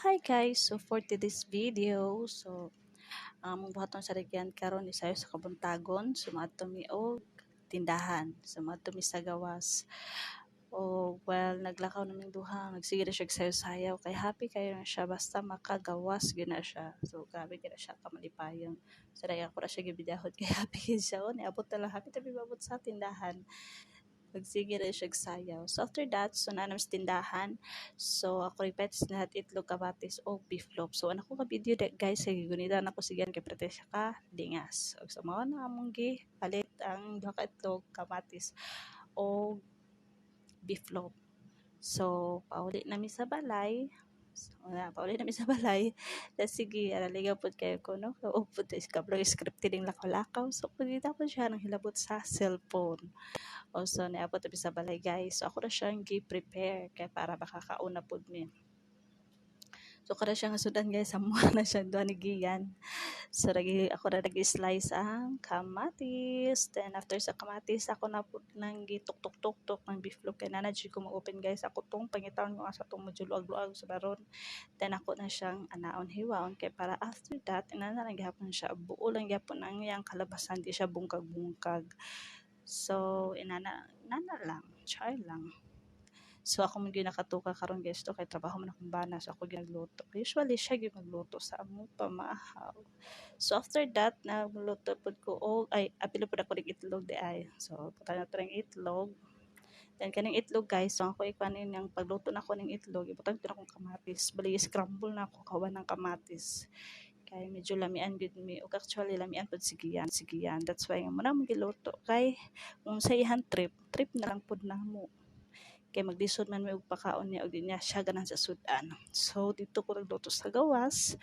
Hi guys, so for today's video, buhaton sa regyan karon isayo sa kabuntagon, sumadto mi og tindahan, sumadto mi sa gawas. O well, naglakaw naming duha, nagsige na siya sayo-sayaw kay happy kayo na siya basta makagawas gyud na siya. So grabe gyud na siya kamalipayon. So daya ko ra siya gibidahod kay happy gyud siya. O niabot na lang happy tabi babot sa tindahan. Nagsige na siya sayaw. So after that, so na sa tindahan. So ako repeats na itlog kamatis o beef loaf. So ano ko ka video guys, sige gunita na ko sigan kay prete siya ka dingas. So mao na among gi palit ang duha ka itlog kamatis o beef loaf. So pauli na mi sa balay. So, pauli na mi sa balay. Tapos sige, alaligaw po kayo ko, no? O po, kablo scripted yung lakaw-lakaw. So, pagkita po siya ng hilabot sa cellphone. Also, naabot na sa balay guys. So, ako na siyang gi-prepare kaya para makakauna po mi. So, kada siyang sudan guys, samuha na siya doon ni Gian. So, ako na nag-slice ang kamatis. Then, after sa kamatis, ako na po nang gituk-tuk-tuk ng beef loaf. Kaya nanadji ko mag-open guys. Ako tong pangitaon ko sa itong madyuluag-luag sa baron. Then, ako na siyang anaon hiwaon. Kaya para after that, inanalang gihapon siya. Buo lang gihapon ang iyang kalabasan. Di siya bungkag-bungkag. So, inana lang. Try lang. So ako man gyud nakatuka karon guys to kay trabaho man akong bana so ako gyud nagluto. Usually siya gyud magluto sa among pamahaw. So after that nagluto pud ko og apilo pud ako ng itlog di ay. So puta na to ng itlog. Then kaning itlog guys, so ako ikanin yung pagluto na ko ng itlog, ibutang ko na akong kamatis. Bali scramble na ako kawan ng kamatis. Kay medyo lamian gud mi ug actually lamian pud sigiyan. That's why mo na giluto kay kung sa ihan trip na lang pud namo kay maglisod man may og pakaon niya og di niya siya ganan sa sudan. So dito ko nagluto sa gawas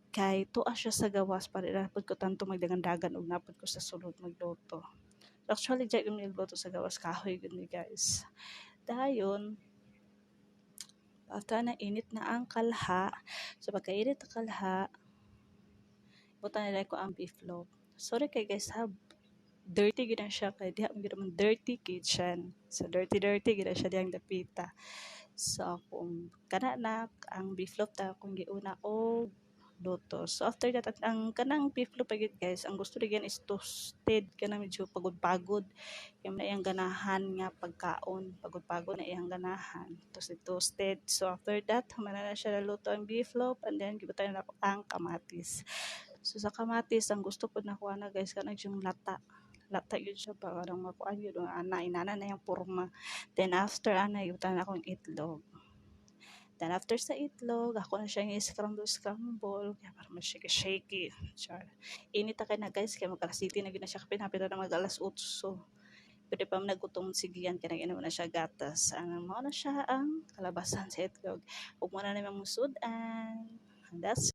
kay tuwa siya sa gawas para ra pud ko tanto magdagan-dagan og napod ko sa sulod magluto. Actually dyan yung nagluto sa gawas kahoy gud ni guys. Dayon after na init na ang kalha, so pagkainit ang kalha, butan nila ko ang beef loaf. Sorry kay guys ha, dirty gid na siya kay diha man gid man dirty kitchen. So dirty gid na siya diyang dapita. So kung kana na ang beef loaf ta kung giuna og luto. So after that at ang kanang beef loaf gid guys, ang gusto diyan is toasted kana medyo pagod-pagod. Yung na iyang ganahan nga pagkaon, pagod-pagod na iyang ganahan. Toasted. So after that, humana na siya naluto ang beef loaf and then gibutan na ako ang kamatis. So sa kamatis ang gusto ko na kuha na guys kanang yung lata yun siya para makuan yun inana na yung porma. Then after yutan akong itlog. Then after sa itlog, ako na siya yung scramble kaya para mas shaky. Char. Init kay na guys kaya mag-alas 7 na gina siya kapinapit na mag-alas 8. So pwede pa nagutong sigiyan kaya nag na siya gatas. Mo na siya ang kalabasan sa itlog. Ug mo na namang musudan. And that's